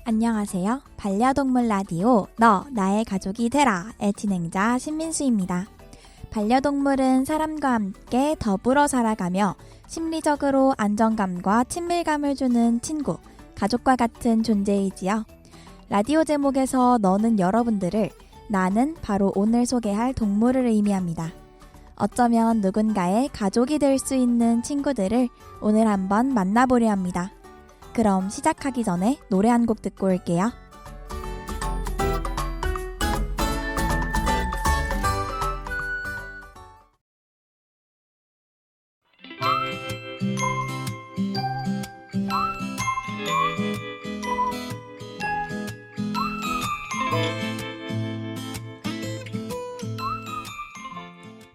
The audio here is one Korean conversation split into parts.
안녕하세요. 반려동물 라디오 너 나의 가족이 되라의 진행자 신민수입니다. 반려동물은 사람과 함께 더불어 살아가며 심리적으로 안정감과 친밀감을 주는 친구, 가족과 같은 존재이지요. 라디오 제목에서 너는 여러분들을, 나는 바로 오늘 소개할 동물을 의미합니다. 어쩌면 누군가의 가족이 될 수 있는 친구들을 오늘 한번 만나보려 합니다. 그럼 시작하기 전에 노래 한 곡 듣고 올게요.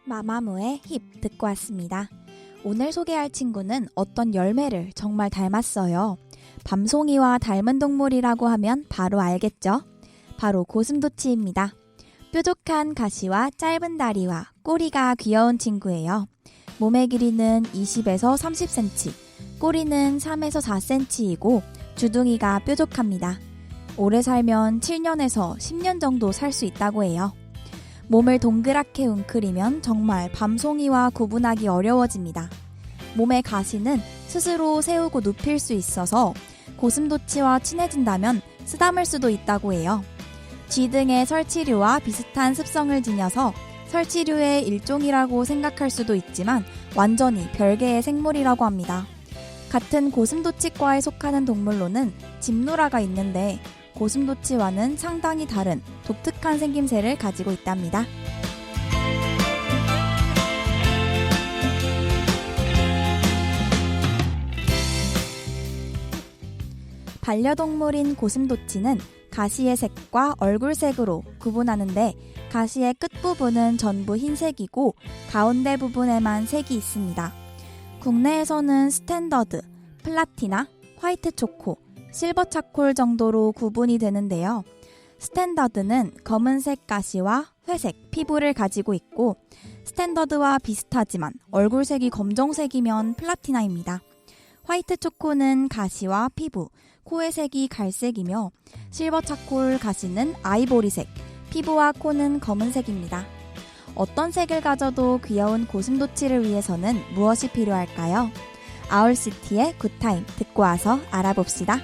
마마무의 힙 듣고 왔습니다. 오늘 소개할 친구는 어떤 열매를 정말 닮았어요. 밤송이와 닮은 동물이라고 하면 바로 알겠죠? 바로 고슴도치입니다. 뾰족한 가시와 짧은 다리와 꼬리가 귀여운 친구예요. 몸의 길이는 20에서 30cm, 꼬리는 3에서 4cm이고 주둥이가 뾰족합니다. 오래 살면 7년에서 10년 정도 살 수 있다고 해요. 몸을 동그랗게 웅크리면 정말 밤송이와 구분하기 어려워집니다. 몸의 가시는 스스로 세우고 눕힐 수 있어서 고슴도치와 친해진다면 쓰다물 수도 있다고 해요. 쥐 등의 설치류와 비슷한 습성을 지녀서 설치류의 일종이라고 생각할 수도 있지만 완전히 별개의 생물이라고 합니다. 같은 고슴도치과에 속하는 동물로는 집노라가 있는데 고슴도치와는 상당히 다른 독특한 생김새를 가지고 있답니다. 반려동물인 고슴도치는 가시의 색과 얼굴색으로 구분하는데 가시의 끝부분은 전부 흰색이고 가운데 부분에만 색이 있습니다. 국내에서는 스탠더드, 플라티나, 화이트 초코, 실버 차콜 정도로 구분이 되는데요. 스탠더드는 검은색 가시와 회색 피부를 가지고 있고 스탠더드와 비슷하지만 얼굴색이 검정색이면 플라티나입니다. 화이트 초코는 가시와 피부, 코의 색이 갈색이며 실버 차콜 가시는 아이보리색, 피부와 코는 검은색입니다. 어떤 색을 가져도 귀여운 고슴도치를 위해서는 무엇이 필요할까요? 아울시티의 굿타임 듣고 와서 알아봅시다.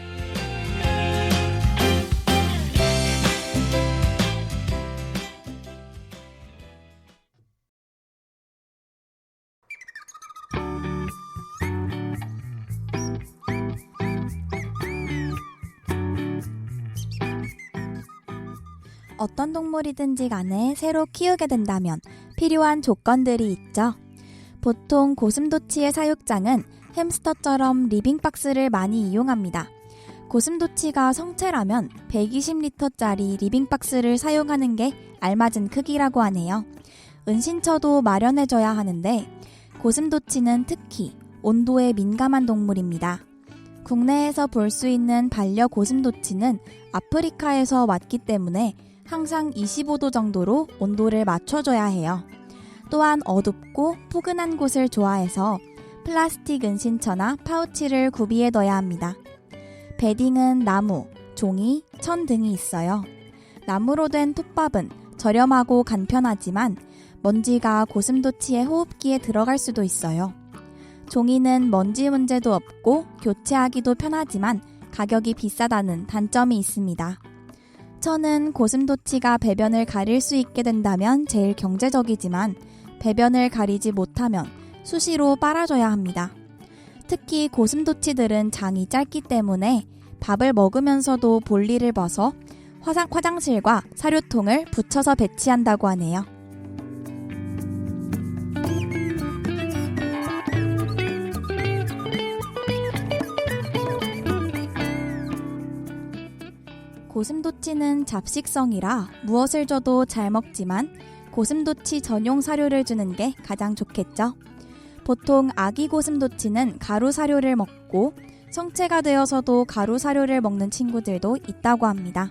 어떤 동물이든지 간에 새로 키우게 된다면 필요한 조건들이 있죠. 보통 고슴도치의 사육장은 햄스터처럼 리빙박스를 많이 이용합니다. 고슴도치가 성체라면 120리터짜리 리빙박스를 사용하는 게 알맞은 크기라고 하네요. 은신처도 마련해줘야 하는데 고슴도치는 특히 온도에 민감한 동물입니다. 국내에서 볼 수 있는 반려 고슴도치는 아프리카에서 왔기 때문에 항상 25도 정도로 온도를 맞춰줘야 해요. 또한 어둡고 포근한 곳을 좋아해서 플라스틱 은신처나 파우치를 구비해둬야 합니다. 베딩은 나무, 종이, 천 등이 있어요. 나무로 된 톱밥은 저렴하고 간편하지만 먼지가 고슴도치의 호흡기에 들어갈 수도 있어요. 종이는 먼지 문제도 없고 교체하기도 편하지만 가격이 비싸다는 단점이 있습니다. 천은 고슴도치가 배변을 가릴 수 있게 된다면 제일 경제적이지만 배변을 가리지 못하면 수시로 빨아줘야 합니다. 특히 고슴도치들은 장이 짧기 때문에 밥을 먹으면서도 볼일을 봐서 화장실과 사료통을 붙여서 배치한다고 하네요. 고슴도치는 잡식성이라 무엇을 줘도 잘 먹지만 고슴도치 전용 사료를 주는 게 가장 좋겠죠. 보통 아기 고슴도치는 가루 사료를 먹고 성체가 되어서도 가루 사료를 먹는 친구들도 있다고 합니다.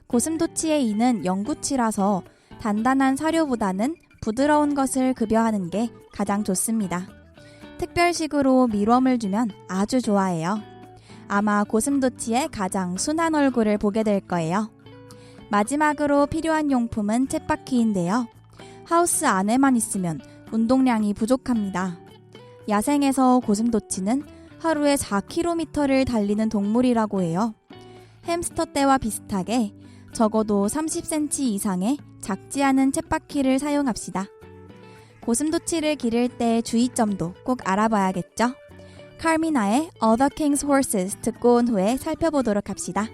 고슴도치의 이는 영구치라서 단단한 사료보다는 부드러운 것을 급여하는 게 가장 좋습니다. 특별식으로 밀웜을 주면 아주 좋아해요. 아마 고슴도치의 가장 순한 얼굴을 보게 될 거예요. 마지막으로 필요한 용품은 쳇바퀴인데요. 하우스 안에만 있으면 운동량이 부족합니다. 야생에서 고슴도치는 하루에 4km를 달리는 동물이라고 해요. 햄스터 떼와 비슷하게 적어도 30cm 이상의 작지 않은 쳇바퀴를 사용합시다. 고슴도치를 기를 때 주의점도 꼭 알아봐야겠죠? 카미나의 Other King's Horses 듣고 온 후에 살펴보도록 합시다.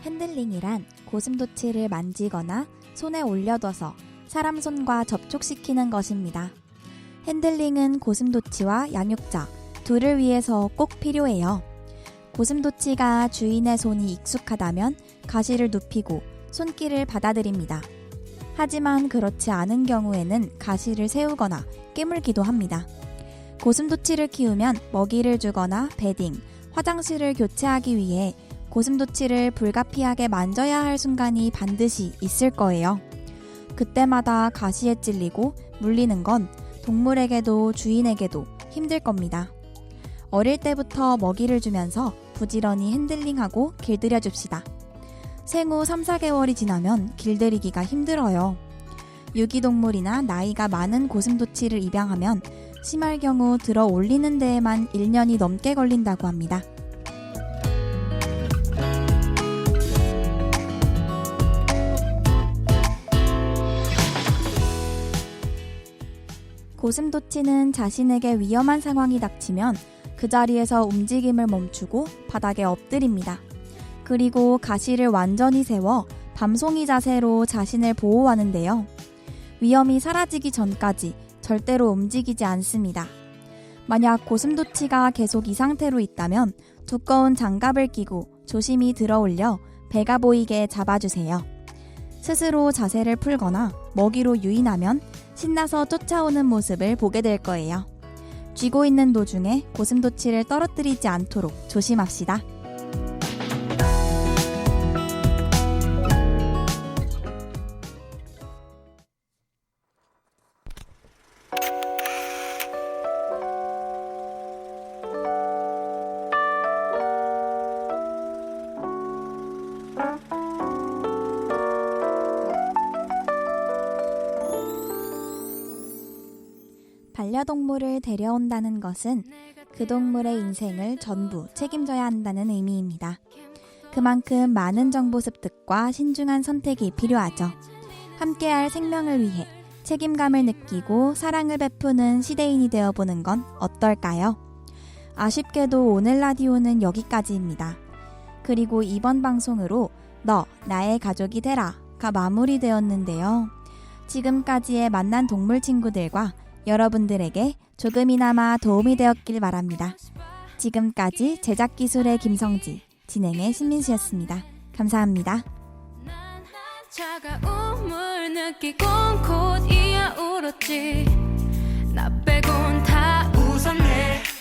핸들링이란 고슴도치를 만지거나 손에 올려둬서 사람 손과 접촉시키는 것입니다. 핸들링은 고슴도치와 양육자 둘을 위해서 꼭 필요해요. 고슴도치가 주인의 손이 익숙하다면 가시를 눕히고 손길을 받아들입니다. 하지만 그렇지 않은 경우에는 가시를 세우거나 깨물기도 합니다. 고슴도치를 키우면 먹이를 주거나 베딩, 화장실을 교체하기 위해 고슴도치를 불가피하게 만져야 할 순간이 반드시 있을 거예요. 그때마다 가시에 찔리고 물리는 건 동물에게도 주인에게도 힘들 겁니다. 어릴 때부터 먹이를 주면서 부지런히 핸들링하고 길들여 줍시다. 생후 3, 4개월이 지나면 길들이기가 힘들어요. 유기동물이나 나이가 많은 고슴도치를 입양하면 심할 경우 들어 올리는 데에만 1년이 넘게 걸린다고 합니다. 고슴도치는 자신에게 위험한 상황이 닥치면 그 자리에서 움직임을 멈추고 바닥에 엎드립니다. 그리고 가시를 완전히 세워 밤송이 자세로 자신을 보호하는데요. 위험이 사라지기 전까지 절대로 움직이지 않습니다. 만약 고슴도치가 계속 이 상태로 있다면 두꺼운 장갑을 끼고 조심히 들어올려 배가 보이게 잡아주세요. 스스로 자세를 풀거나 먹이로 유인하면 신나서 쫓아오는 모습을 보게 될 거예요. 쥐고 있는 도중에 고슴도치를 떨어뜨리지 않도록 조심합시다. 반려동물을 데려온다는 것은 그 동물의 인생을 전부 책임져야 한다는 의미입니다. 그만큼 많은 정보 습득과 신중한 선택이 필요하죠. 함께할 생명을 위해 책임감을 느끼고 사랑을 베푸는 시대인이 되어보는 건 어떨까요? 아쉽게도 오늘 라디오는 여기까지입니다. 그리고 이번 방송으로 너 나의 가족이 되라가 마무리되었는데요. 지금까지의 만난 동물 친구들과 여러분들에게 조금이나마 도움이 되었길 바랍니다. 지금까지 제작기술의 김성지, 진행의 신민수였습니다. 감사합니다. 차가움을 느끼곤 곧 이야 울었지. 나 빼곤 다 웃었네.